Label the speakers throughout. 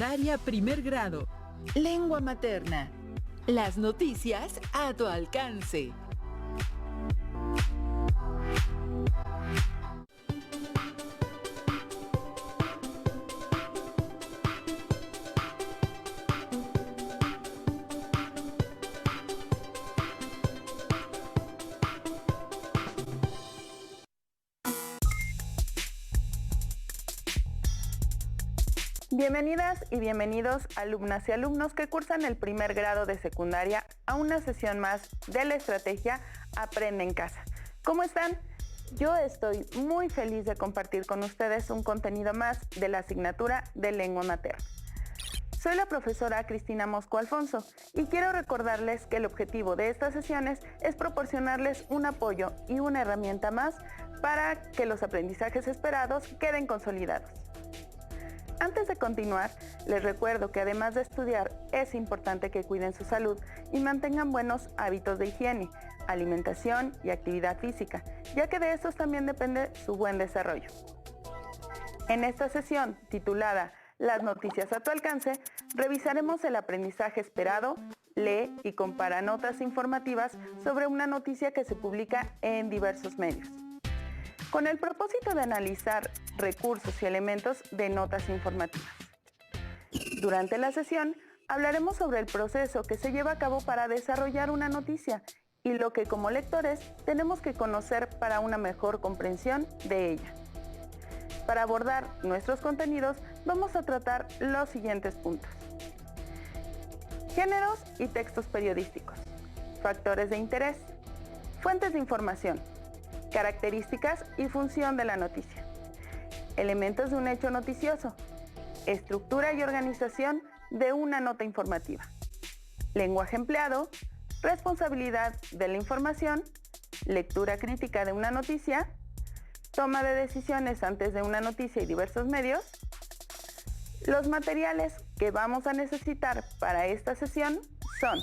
Speaker 1: Secundaria primer grado.
Speaker 2: Lengua materna. Las noticias a tu alcance.
Speaker 3: Bienvenidas y bienvenidos alumnas y alumnos que cursan el primer grado de secundaria a una sesión más de la estrategia Aprende en Casa. ¿Cómo están? Yo estoy muy feliz de compartir con ustedes un contenido más de la asignatura de lengua materna. Soy la profesora Cristina Mosco Alfonso y quiero recordarles que el objetivo de estas sesiones es proporcionarles un apoyo y una herramienta más para que los aprendizajes esperados queden consolidados. Antes de continuar, les recuerdo que además de estudiar, es importante que cuiden su salud y mantengan buenos hábitos de higiene, alimentación y actividad física, ya que de estos también depende su buen desarrollo. En esta sesión, titulada Las noticias a tu alcance, revisaremos el aprendizaje esperado, lee y compara notas informativas sobre una noticia que se publica en diversos medios, con el propósito de analizar recursos y elementos de notas informativas. Durante la sesión, hablaremos sobre el proceso que se lleva a cabo para desarrollar una noticia y lo que como lectores tenemos que conocer para una mejor comprensión de ella. Para abordar nuestros contenidos, vamos a tratar los siguientes puntos: géneros y textos periodísticos, factores de interés, fuentes de información, características y función de la noticia, elementos de un hecho noticioso, estructura y organización de una nota informativa, lenguaje empleado, responsabilidad de la información, lectura crítica de una noticia, toma de decisiones antes de una noticia y diversos medios. Los materiales que vamos a necesitar para esta sesión son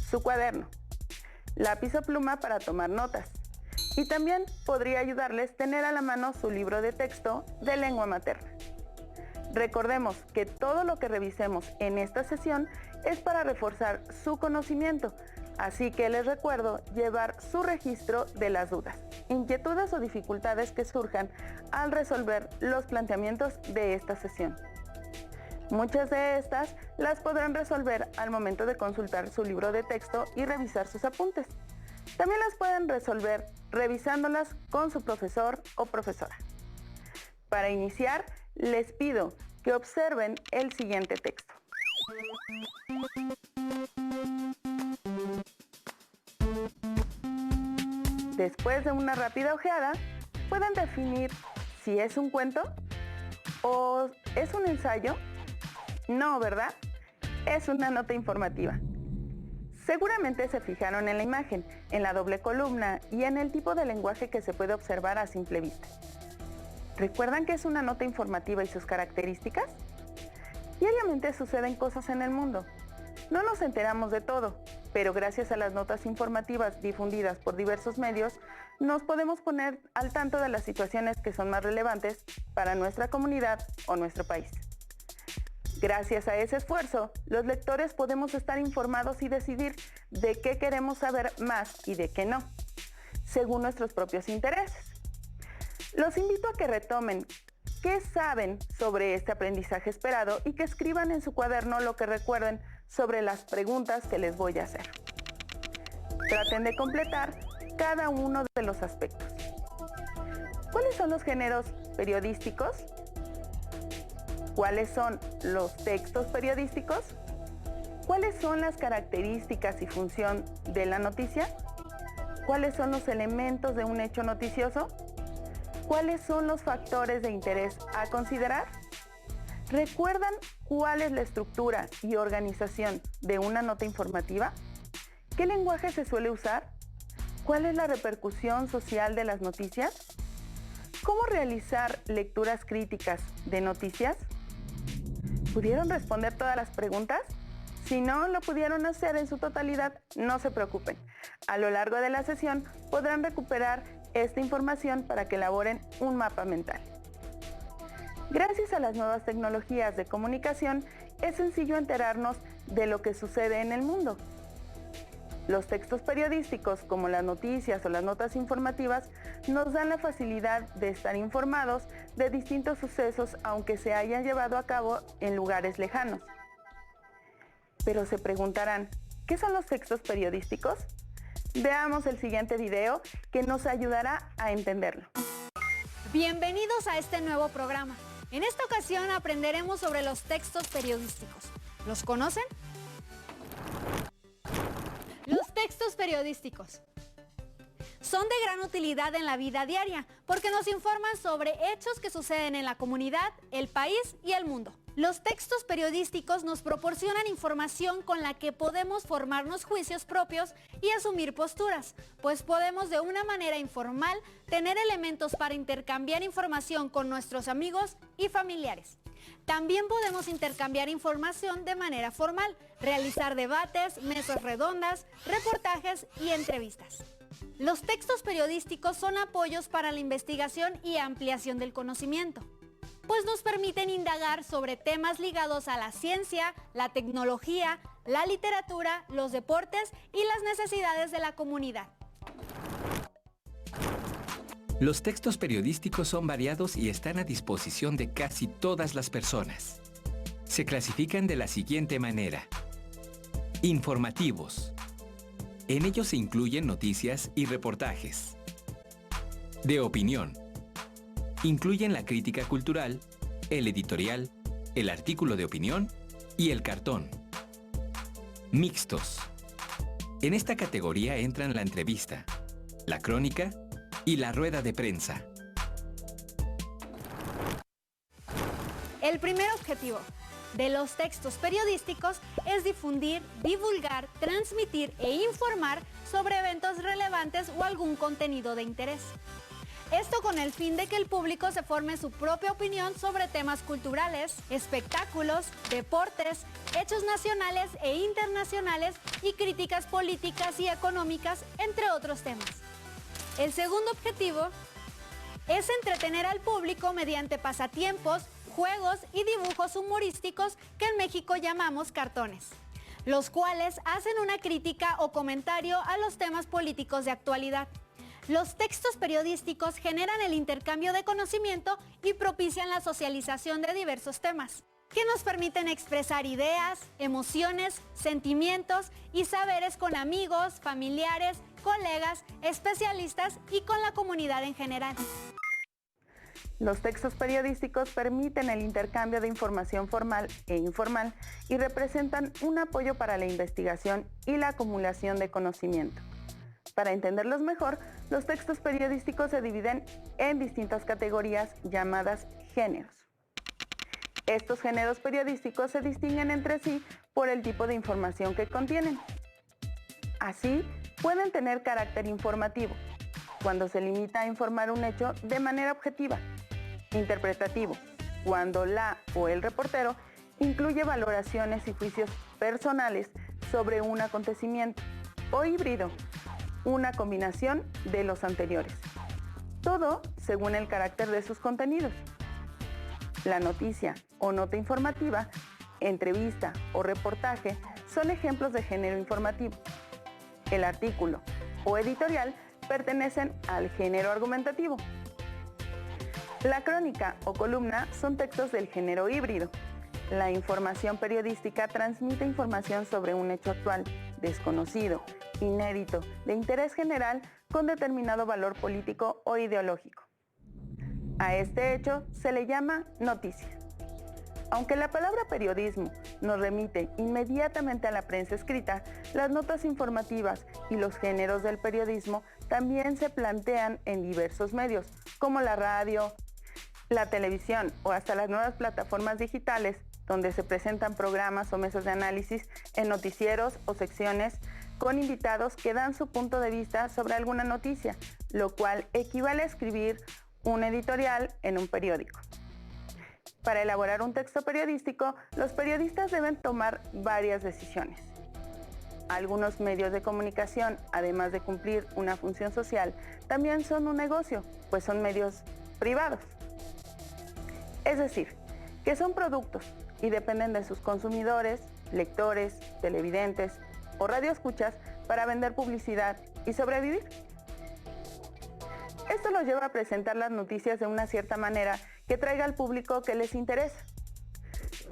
Speaker 3: su cuaderno, lápiz o pluma para tomar notas, y también podría ayudarles tener a la mano su libro de texto de lengua materna. Recordemos que todo lo que revisemos en esta sesión es para reforzar su conocimiento, así que les recuerdo llevar su registro de las dudas, inquietudes o dificultades que surjan al resolver los planteamientos de esta sesión. Muchas de estas las podrán resolver al momento de consultar su libro de texto y revisar sus apuntes. También las pueden resolver revisándolas con su profesor o profesora. Para iniciar, les pido que observen el siguiente texto. Después de una rápida ojeada, pueden definir si es un cuento o es un ensayo. No, ¿verdad? Es una nota informativa. Seguramente se fijaron en la imagen, en la doble columna y en el tipo de lenguaje que se puede observar a simple vista. ¿Recuerdan qué es una nota informativa y sus características? Diariamente suceden cosas en el mundo. No nos enteramos de todo, pero gracias a las notas informativas difundidas por diversos medios, nos podemos poner al tanto de las situaciones que son más relevantes para nuestra comunidad o nuestro país. Gracias a ese esfuerzo, los lectores podemos estar informados y decidir de qué queremos saber más y de qué no, según nuestros propios intereses. Los invito a que retomen qué saben sobre este aprendizaje esperado y que escriban en su cuaderno lo que recuerden sobre las preguntas que les voy a hacer. Traten de completar cada uno de los aspectos. ¿Cuáles son los géneros periodísticos? ¿Cuáles son los textos periodísticos? ¿Cuáles son las características y función de la noticia? ¿Cuáles son los elementos de un hecho noticioso? ¿Cuáles son los factores de interés a considerar? ¿Recuerdan cuál es la estructura y organización de una nota informativa? ¿Qué lenguaje se suele usar? ¿Cuál es la repercusión social de las noticias? ¿Cómo realizar lecturas críticas de noticias? ¿Pudieron responder todas las preguntas? Si no lo pudieron hacer en su totalidad, no se preocupen. A lo largo de la sesión podrán recuperar esta información para que elaboren un mapa mental. Gracias a las nuevas tecnologías de comunicación, es sencillo enterarnos de lo que sucede en el mundo. Los textos periodísticos, como las noticias o las notas informativas, nos dan la facilidad de estar informados de distintos sucesos, aunque se hayan llevado a cabo en lugares lejanos. Pero se preguntarán, ¿qué son los textos periodísticos? Veamos el siguiente video que nos ayudará a entenderlo.
Speaker 1: Bienvenidos a este nuevo programa. En esta ocasión aprenderemos sobre los textos periodísticos. ¿Los conocen? Los textos periodísticos son de gran utilidad en la vida diaria porque nos informan sobre hechos que suceden en la comunidad, el país y el mundo. Los textos periodísticos nos proporcionan información con la que podemos formarnos juicios propios y asumir posturas, pues podemos de una manera informal tener elementos para intercambiar información con nuestros amigos y familiares. También podemos intercambiar información de manera formal, realizar debates, mesas redondas, reportajes y entrevistas. Los textos periodísticos son apoyos para la investigación y ampliación del conocimiento, pues nos permiten indagar sobre temas ligados a la ciencia, la tecnología, la literatura, los deportes y las necesidades de la comunidad.
Speaker 4: Los textos periodísticos son variados y están a disposición de casi todas las personas. Se clasifican de la siguiente manera. Informativos. En ellos se incluyen noticias y reportajes. De opinión. Incluyen la crítica cultural, el editorial, el artículo de opinión y el cartón. Mixtos. En esta categoría entran la entrevista, la crónica y la rueda de prensa.
Speaker 1: El primer objetivo de los textos periodísticos es difundir, divulgar, transmitir e informar sobre eventos relevantes o algún contenido de interés. Esto con el fin de que el público se forme su propia opinión sobre temas culturales, espectáculos, deportes, hechos nacionales e internacionales y críticas políticas y económicas, entre otros temas. El segundo objetivo es entretener al público mediante pasatiempos, juegos y dibujos humorísticos que en México llamamos cartones, los cuales hacen una crítica o comentario a los temas políticos de actualidad. Los textos periodísticos generan el intercambio de conocimiento y propician la socialización de diversos temas, que nos permiten expresar ideas, emociones, sentimientos y saberes con amigos, familiares, colegas, especialistas y con la comunidad en general.
Speaker 3: Los textos periodísticos permiten el intercambio de información formal e informal y representan un apoyo para la investigación y la acumulación de conocimiento. Para entenderlos mejor, los textos periodísticos se dividen en distintas categorías llamadas géneros. Estos géneros periodísticos se distinguen entre sí por el tipo de información que contienen. Así, pueden tener carácter informativo, cuando se limita a informar un hecho de manera objetiva; interpretativo, cuando la o el reportero incluye valoraciones y juicios personales sobre un acontecimiento; o híbrido, una combinación de los anteriores. Todo según el carácter de sus contenidos. La noticia o nota informativa, entrevista o reportaje son ejemplos de género informativo. El artículo o editorial pertenecen al género argumentativo. La crónica o columna son textos del género híbrido. La información periodística transmite información sobre un hecho actual, desconocido, inédito, de interés general con determinado valor político o ideológico. A este hecho se le llama noticia. Aunque la palabra periodismo nos remite inmediatamente a la prensa escrita, las notas informativas y los géneros del periodismo también se plantean en diversos medios, como la radio, la televisión o hasta las nuevas plataformas digitales, donde se presentan programas o mesas de análisis en noticieros o secciones con invitados que dan su punto de vista sobre alguna noticia, lo cual equivale a escribir un editorial en un periódico. Para elaborar un texto periodístico, los periodistas deben tomar varias decisiones. Algunos medios de comunicación, además de cumplir una función social, también son un negocio, pues son medios privados. Es decir, que son productos y dependen de sus consumidores, lectores, televidentes o radioescuchas para vender publicidad y sobrevivir. Esto los lleva a presentar las noticias de una cierta manera que traiga al público que les interesa.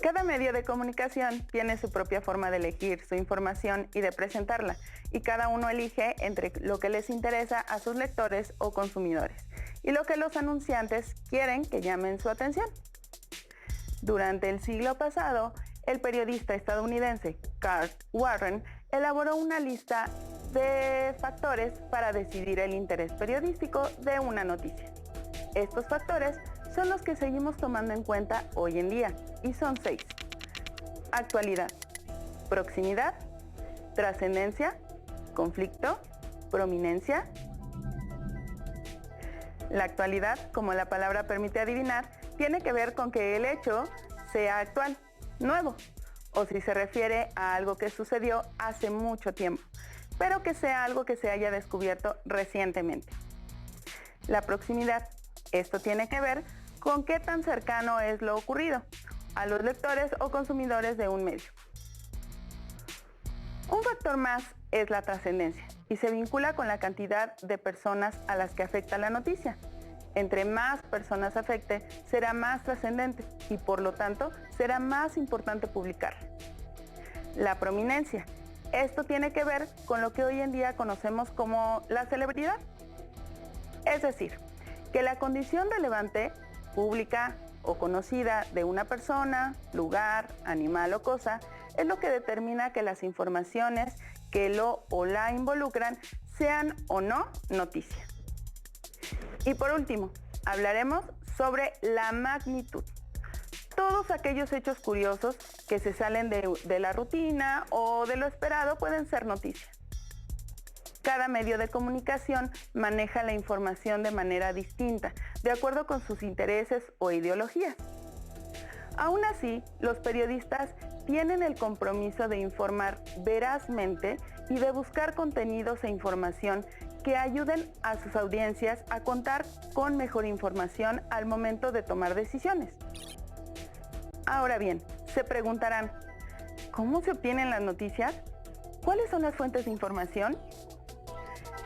Speaker 3: Cada medio de comunicación tiene su propia forma de elegir su información y de presentarla, y cada uno elige entre lo que les interesa a sus lectores o consumidores y lo que los anunciantes quieren que llamen su atención. Durante el siglo pasado, el periodista estadounidense Carl Warren elaboró una lista de factores para decidir el interés periodístico de una noticia. Estos factores son los que seguimos tomando en cuenta hoy en día y son 6. Actualidad, proximidad, trascendencia, conflicto, prominencia. La actualidad, como la palabra permite adivinar, tiene que ver con que el hecho sea actual, nuevo, o si se refiere a algo que sucedió hace mucho tiempo, pero que sea algo que se haya descubierto recientemente. La proximidad, esto tiene que ver con qué tan cercano es lo ocurrido a los lectores o consumidores de un medio. Un factor más es la trascendencia y se vincula con la cantidad de personas a las que afecta la noticia. Entre más personas afecte, será más trascendente y por lo tanto será más importante publicarla. La prominencia. Esto tiene que ver con lo que hoy en día conocemos como la celebridad. Es decir, que la condición relevante, pública o conocida de una persona, lugar, animal o cosa es lo que determina que las informaciones que lo o la involucran sean o no noticia. Y por último, hablaremos sobre la magnitud. Todos aquellos hechos curiosos que se salen de la rutina o de lo esperado pueden ser noticia. Cada medio de comunicación maneja la información de manera distinta, de acuerdo con sus intereses o ideologías. Aún así, los periodistas tienen el compromiso de informar verazmente y de buscar contenidos e información que ayuden a sus audiencias a contar con mejor información al momento de tomar decisiones. Ahora bien, se preguntarán, ¿cómo se obtienen las noticias? ¿Cuáles son las fuentes de información?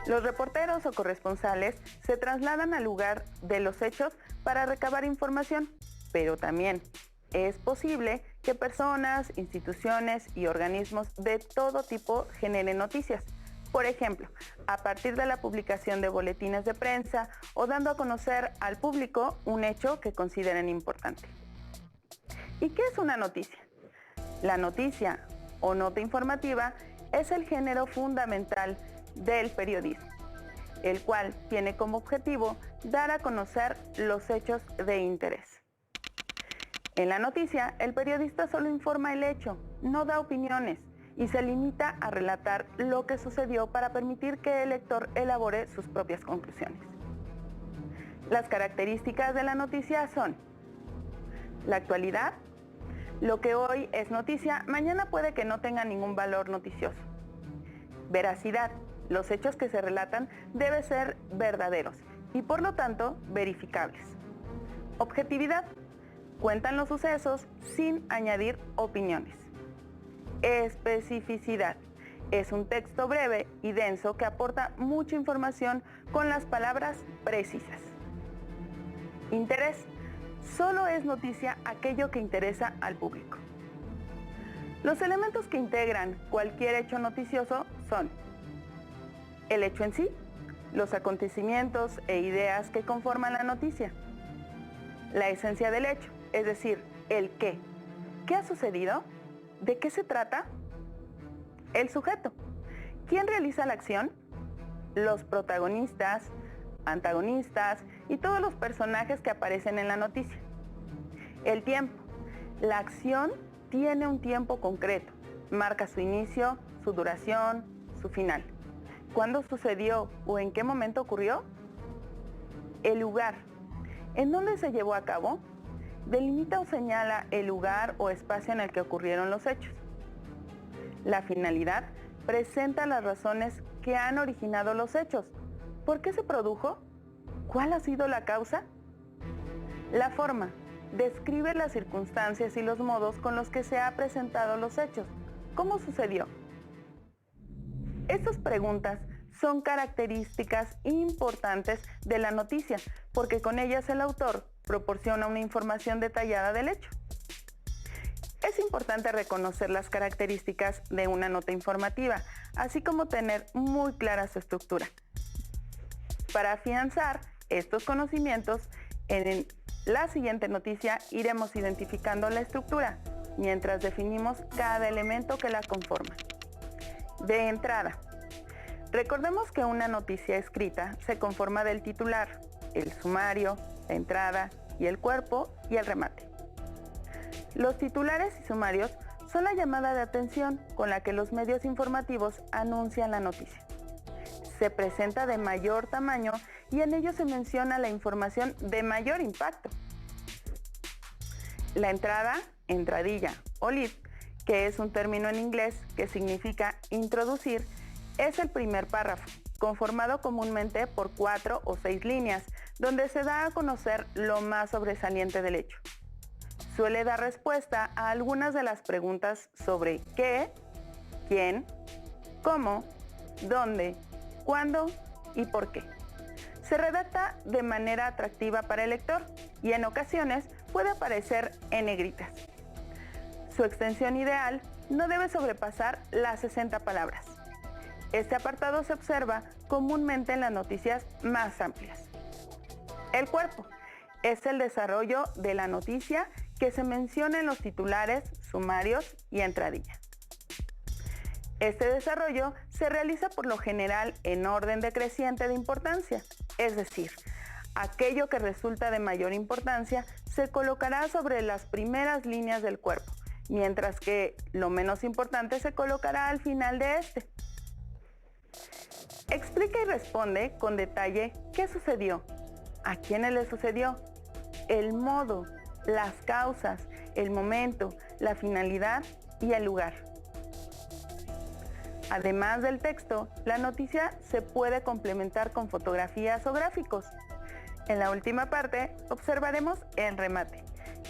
Speaker 3: Los reporteros o corresponsales se trasladan al lugar de los hechos para recabar información, pero también es posible que personas, instituciones y organismos de todo tipo generen noticias. Por ejemplo, a partir de la publicación de boletines de prensa o dando a conocer al público un hecho que consideren importante. ¿Y qué es una noticia? La noticia o nota informativa es el género fundamental del periodismo, el cual tiene como objetivo dar a conocer los hechos de interés. En la noticia, el periodista solo informa el hecho, no da opiniones y se limita a relatar lo que sucedió para permitir que el lector elabore sus propias conclusiones. Las características de la noticia son la actualidad. Lo que hoy es noticia, mañana puede que no tenga ningún valor noticioso. Veracidad. Los hechos que se relatan deben ser verdaderos y por lo tanto verificables. Objetividad. Cuentan los sucesos sin añadir opiniones. Especificidad. Es un texto breve y denso que aporta mucha información con las palabras precisas. Interés. Solo es noticia aquello que interesa al público. Los elementos que integran cualquier hecho noticioso son el hecho en sí, los acontecimientos e ideas que conforman la noticia, la esencia del hecho, es decir, el qué. ¿Qué ha sucedido? ¿De qué se trata? El sujeto. ¿Quién realiza la acción? Los protagonistas, antagonistas y todos los personajes que aparecen en la noticia. El tiempo. La acción tiene un tiempo concreto. Marca su inicio, su duración, su final. ¿Cuándo sucedió o en qué momento ocurrió? El lugar. ¿En dónde se llevó a cabo? Delimita o señala el lugar o espacio en el que ocurrieron los hechos. La finalidad presenta las razones que han originado los hechos. ¿Por qué se produjo? ¿Cuál ha sido la causa? La forma. describe las circunstancias y los modos con los que se han presentado los hechos. ¿Cómo sucedió? Estas preguntas son características importantes de la noticia, porque con ellas el autor proporciona una información detallada del hecho. Es importante reconocer las características de una nota informativa, así como tener muy clara su estructura. Para afianzar estos conocimientos, en la siguiente noticia iremos identificando la estructura, mientras definimos cada elemento que la conforma. De entrada, recordemos que una noticia escrita se conforma del titular, el sumario, la entrada y el cuerpo y el remate. Los titulares y sumarios son la llamada de atención con la que los medios informativos anuncian la noticia. Se presenta de mayor tamaño y en ellos se menciona la información de mayor impacto. La entrada, entradilla o lead, que es un término en inglés que significa introducir, es el primer párrafo, conformado comúnmente por 4 o 6 líneas, donde se da a conocer lo más sobresaliente del hecho. Suele dar respuesta a algunas de las preguntas sobre qué, quién, cómo, dónde, cuándo y por qué. Se redacta de manera atractiva para el lector y en ocasiones puede aparecer en negritas. Su extensión ideal no debe sobrepasar las 60 palabras. Este apartado se observa comúnmente en las noticias más amplias. El cuerpo es el desarrollo de la noticia que se menciona en los titulares, sumarios y entradilla. Este desarrollo se realiza por lo general en orden decreciente de importancia, es decir, aquello que resulta de mayor importancia se colocará sobre las primeras líneas del cuerpo, mientras que lo menos importante se colocará al final de este. Explica y responde con detalle qué sucedió, a quiénes le sucedió, el modo, las causas, el momento, la finalidad y el lugar. Además del texto, la noticia se puede complementar con fotografías o gráficos. En la última parte observaremos el remate,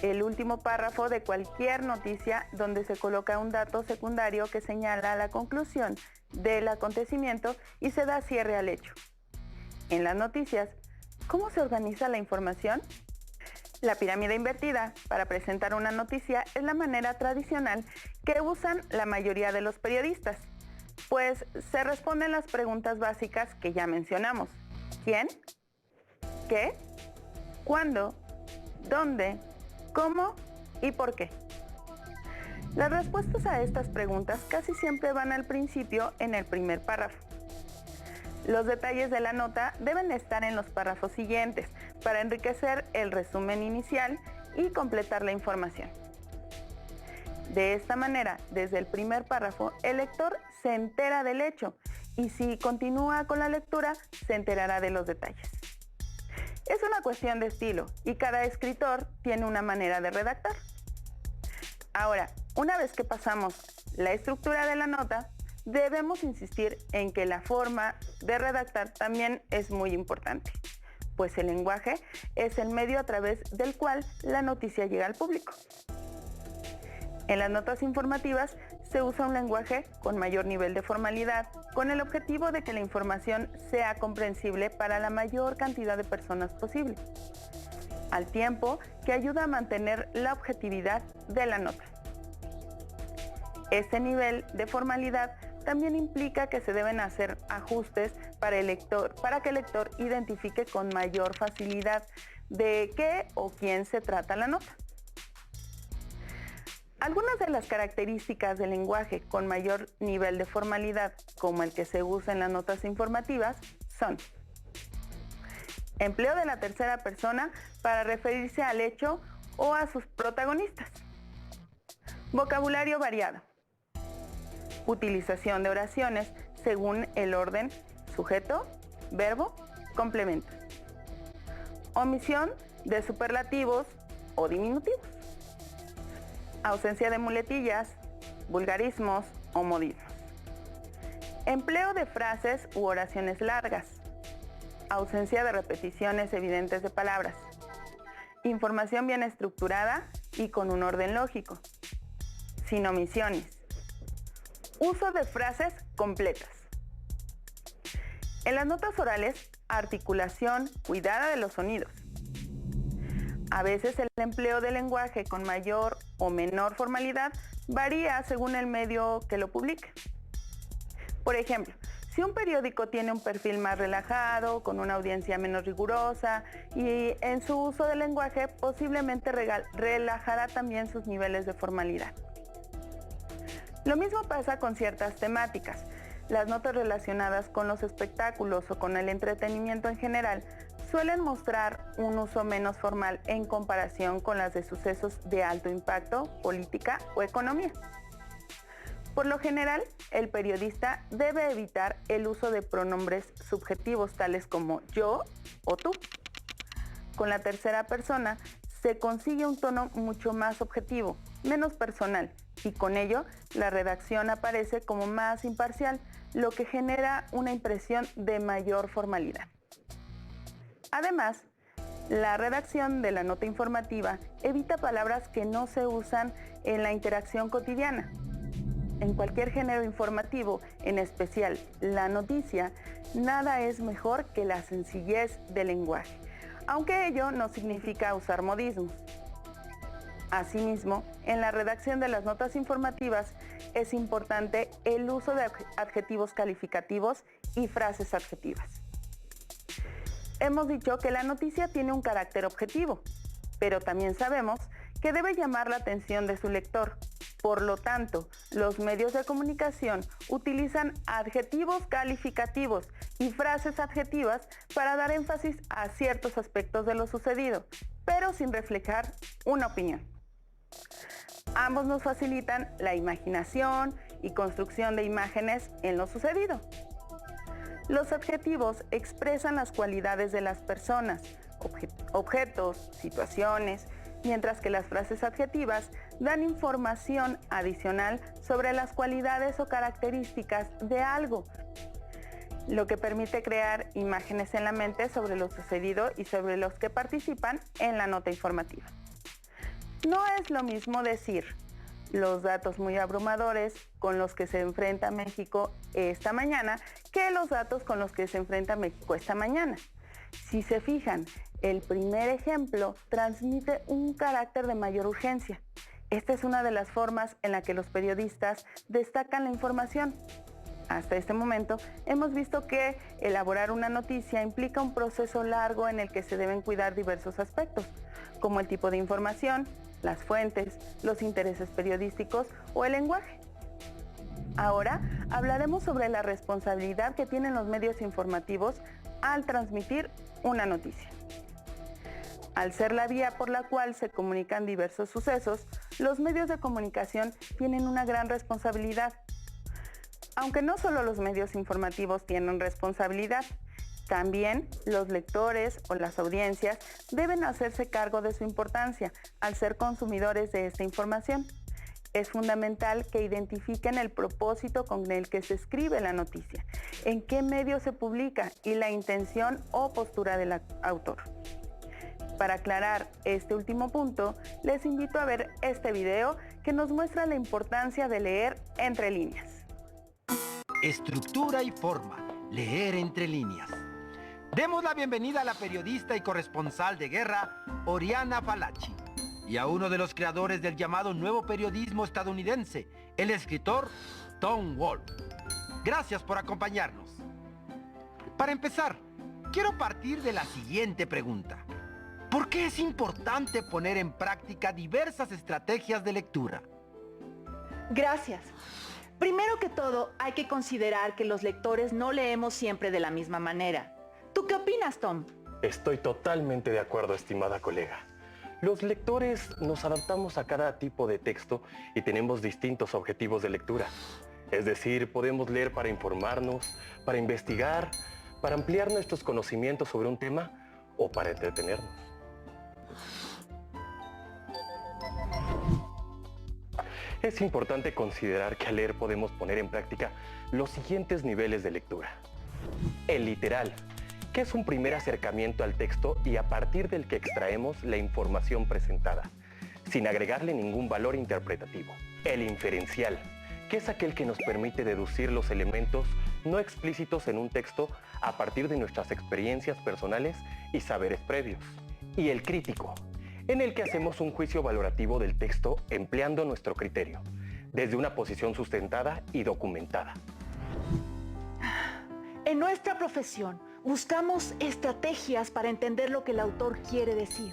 Speaker 3: el último párrafo de cualquier noticia donde se coloca un dato secundario que señala la conclusión del acontecimiento y se da cierre al hecho. En las noticias, ¿cómo se organiza la información? La pirámide invertida para presentar una noticia es la manera tradicional que usan la mayoría de los periodistas, pues se responden las preguntas básicas que ya mencionamos. ¿Quién? ¿Qué? ¿Cuándo? ¿Dónde? ¿Cómo? ¿Y por qué? Las respuestas a estas preguntas casi siempre van al principio en el primer párrafo. Los detalles de la nota deben estar en los párrafos siguientes para enriquecer el resumen inicial y completar la información. De esta manera, desde el primer párrafo, el lector se entera del hecho y si continúa con la lectura, se enterará de los detalles. Es una cuestión de estilo y cada escritor tiene una manera de redactar. Ahora, una vez que pasamos la estructura de la nota, debemos insistir en que la forma de redactar también es muy importante, pues el lenguaje es el medio a través del cual la noticia llega al público. En las notas informativas se usa un lenguaje con mayor nivel de formalidad, con el objetivo de que la información sea comprensible para la mayor cantidad de personas posible, al tiempo que ayuda a mantener la objetividad de la nota. Este nivel de formalidad también implica que se deben hacer ajustes para que el lector identifique con mayor facilidad de qué o quién se trata la nota. Algunas de las características del lenguaje con mayor nivel de formalidad, como el que se usa en las notas informativas, son: empleo de la tercera persona para referirse al hecho o a sus protagonistas, vocabulario variado, utilización de oraciones según el orden sujeto, verbo, complemento, omisión de superlativos o diminutivos, ausencia de muletillas, vulgarismos o modismos, empleo de frases u oraciones largas, ausencia de repeticiones evidentes de palabras, Información bien estructurada y con un orden lógico. Sin omisiones. Uso de frases completas. En las notas orales, articulación cuidada de los sonidos. A veces el empleo del lenguaje con mayor o menor formalidad varía según el medio que lo publique. Por ejemplo, si un periódico tiene un perfil más relajado, con una audiencia menos rigurosa y en su uso del lenguaje posiblemente relajará también sus niveles de formalidad. Lo mismo pasa con ciertas temáticas. Las notas relacionadas con los espectáculos o con el entretenimiento en general suelen mostrar un uso menos formal en comparación con las de sucesos de alto impacto, política o economía. Por lo general, el periodista debe evitar el uso de pronombres subjetivos tales como yo o tú. Con la tercera persona se consigue un tono mucho más objetivo, menos personal, y con ello la redacción aparece como más imparcial, lo que genera una impresión de mayor formalidad. Además, la redacción de la nota informativa evita palabras que no se usan en la interacción cotidiana. En cualquier género informativo, en especial la noticia, nada es mejor que la sencillez del lenguaje, aunque ello no significa usar modismos. Asimismo, en la redacción de las notas informativas es importante el uso de adjetivos calificativos y frases adjetivas. Hemos dicho que la noticia tiene un carácter objetivo, pero también sabemos que debe llamar la atención de su lector. Por lo tanto, los medios de comunicación utilizan adjetivos calificativos y frases adjetivas para dar énfasis a ciertos aspectos de lo sucedido, pero sin reflejar una opinión. Ambos nos facilitan la imaginación y construcción de imágenes en lo sucedido. Los adjetivos expresan las cualidades de las personas, objetos, situaciones, mientras que las frases adjetivas dan información adicional sobre las cualidades o características de algo, lo que permite crear imágenes en la mente sobre lo sucedido y sobre los que participan en la nota informativa. No es lo mismo decir los datos muy abrumadores con los que se enfrenta México esta mañana que los datos con los que se enfrenta México esta mañana. Si se fijan, el primer ejemplo transmite un carácter de mayor urgencia. Esta es una de las formas en la que los periodistas destacan la información. Hasta este momento hemos visto que elaborar una noticia implica un proceso largo en el que se deben cuidar diversos aspectos, como el tipo de información, las fuentes, los intereses periodísticos o el lenguaje. Ahora hablaremos sobre la responsabilidad que tienen los medios informativos al transmitir una noticia. Al ser la vía por la cual se comunican diversos sucesos, los medios de comunicación tienen una gran responsabilidad. Aunque no solo los medios informativos tienen responsabilidad, también los lectores o las audiencias deben hacerse cargo de su importancia al ser consumidores de esta información. Es fundamental que identifiquen el propósito con el que se escribe la noticia, en qué medio se publica y la intención o postura del autor. Para aclarar este último punto, les invito a ver este video que nos muestra la importancia de leer entre líneas.
Speaker 5: Estructura y forma. Leer entre líneas. Demos la bienvenida a la periodista y corresponsal de guerra, Oriana Fallaci, y a uno de los creadores del llamado nuevo periodismo estadounidense, el escritor Tom Wolfe. Gracias por acompañarnos. Para empezar, quiero partir de la siguiente pregunta. ¿Por qué es importante poner en práctica diversas estrategias de lectura?
Speaker 2: Gracias. Primero que todo, hay que considerar que los lectores no leemos siempre de la misma manera. ¿Tú qué opinas, Tom?
Speaker 6: Estoy totalmente de acuerdo, estimada colega. Los lectores nos adaptamos a cada tipo de texto y tenemos distintos objetivos de lectura. Es decir, podemos leer para informarnos, para investigar, para ampliar nuestros conocimientos sobre un tema o para entretenernos. Es importante considerar que al leer podemos poner en práctica los siguientes niveles de lectura. El literal, que es un primer acercamiento al texto y a partir del que extraemos la información presentada, sin agregarle ningún valor interpretativo. El inferencial, que es aquel que nos permite deducir los elementos no explícitos en un texto a partir de nuestras experiencias personales y saberes previos. Y el crítico, en el que hacemos un juicio valorativo del texto empleando nuestro criterio, desde una posición sustentada y documentada.
Speaker 2: En nuestra profesión, buscamos estrategias para entender lo que el autor quiere decir.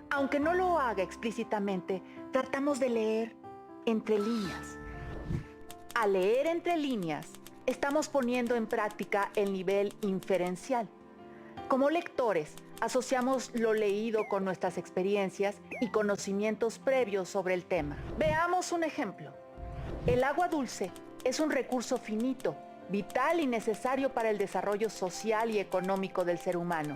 Speaker 2: Aunque no lo haga explícitamente, tratamos de leer entre líneas. Al leer entre líneas, estamos poniendo en práctica el nivel inferencial. Como lectores, asociamos lo leído con nuestras experiencias y conocimientos previos sobre el tema. Veamos un ejemplo. El agua dulce es un recurso finito, vital y necesario para el desarrollo social y económico del ser humano.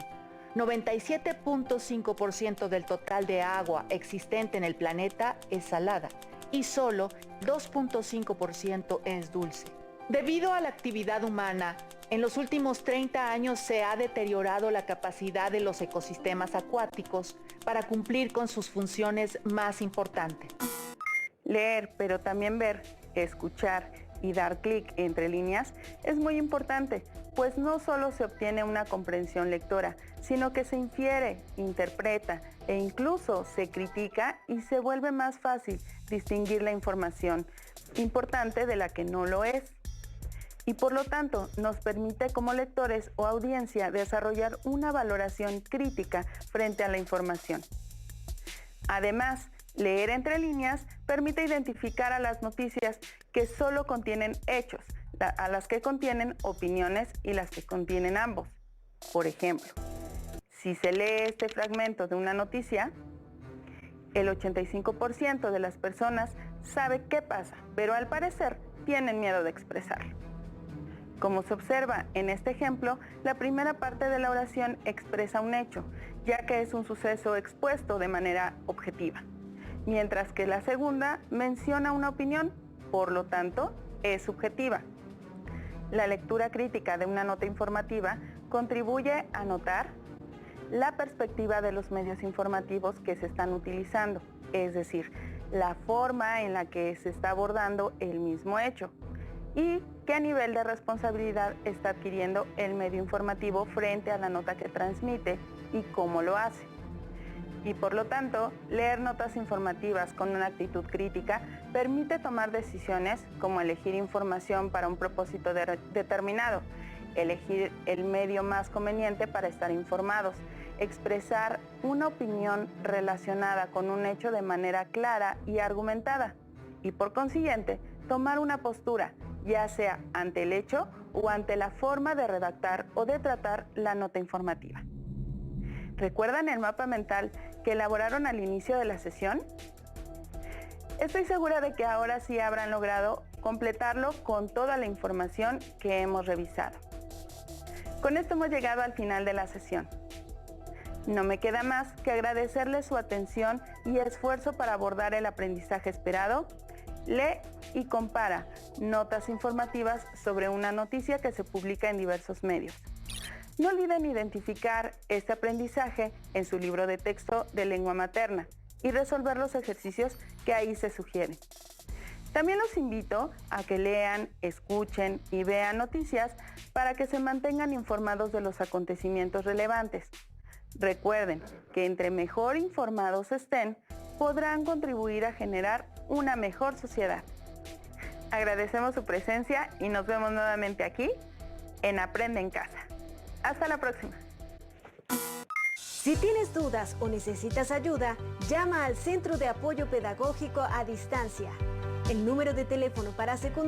Speaker 2: 97.5% del total de agua existente en el planeta es salada y solo 2.5% es dulce. Debido a la actividad humana, en los últimos 30 años se ha deteriorado la capacidad de los ecosistemas acuáticos para cumplir con sus funciones más importantes.
Speaker 3: Leer, pero también ver, escuchar y dar clic entre líneas es muy importante, pues no solo se obtiene una comprensión lectora, sino que se infiere, interpreta e incluso se critica y se vuelve más fácil distinguir la información importante de la que no lo es. Y por lo tanto nos permite como lectores o audiencia desarrollar una valoración crítica frente a la información. Además, leer entre líneas permite identificar a las noticias que solo contienen hechos, a las que contienen opiniones y las que contienen ambos. Por ejemplo, si se lee este fragmento de una noticia, el 85% de las personas sabe qué pasa, pero al parecer tienen miedo de expresarlo. Como se observa en este ejemplo, la primera parte de la oración expresa un hecho, ya que es un suceso expuesto de manera objetiva, mientras que la segunda menciona una opinión, por lo tanto, es subjetiva. La lectura crítica de una nota informativa contribuye a notar la perspectiva de los medios informativos que se están utilizando, es decir, la forma en la que se está abordando el mismo hecho y qué nivel de responsabilidad está adquiriendo el medio informativo frente a la nota que transmite y cómo lo hace. Y por lo tanto, leer notas informativas con una actitud crítica permite tomar decisiones como elegir información para un propósito determinado, elegir el medio más conveniente para estar informados, expresar una opinión relacionada con un hecho de manera clara y argumentada, y por consiguiente, tomar una postura, ya sea ante el hecho o ante la forma de redactar o de tratar la nota informativa. ¿Recuerdan el mapa mental que elaboraron al inicio de la sesión? Estoy segura de que ahora sí habrán logrado completarlo con toda la información que hemos revisado. Con esto hemos llegado al final de la sesión. No me queda más que agradecerles su atención y esfuerzo para abordar el aprendizaje esperado. Lee y compara notas informativas sobre una noticia que se publica en diversos medios. No olviden identificar este aprendizaje en su libro de texto de lengua materna y resolver los ejercicios que ahí se sugieren. También los invito a que lean, escuchen y vean noticias para que se mantengan informados de los acontecimientos relevantes. Recuerden que entre mejor informados estén, podrán contribuir a generar una mejor sociedad. Agradecemos su presencia y nos vemos nuevamente aquí en Aprende en Casa. Hasta la próxima.
Speaker 7: Si tienes dudas o necesitas ayuda, llama al Centro de Apoyo Pedagógico a Distancia. El número de teléfono para secundaria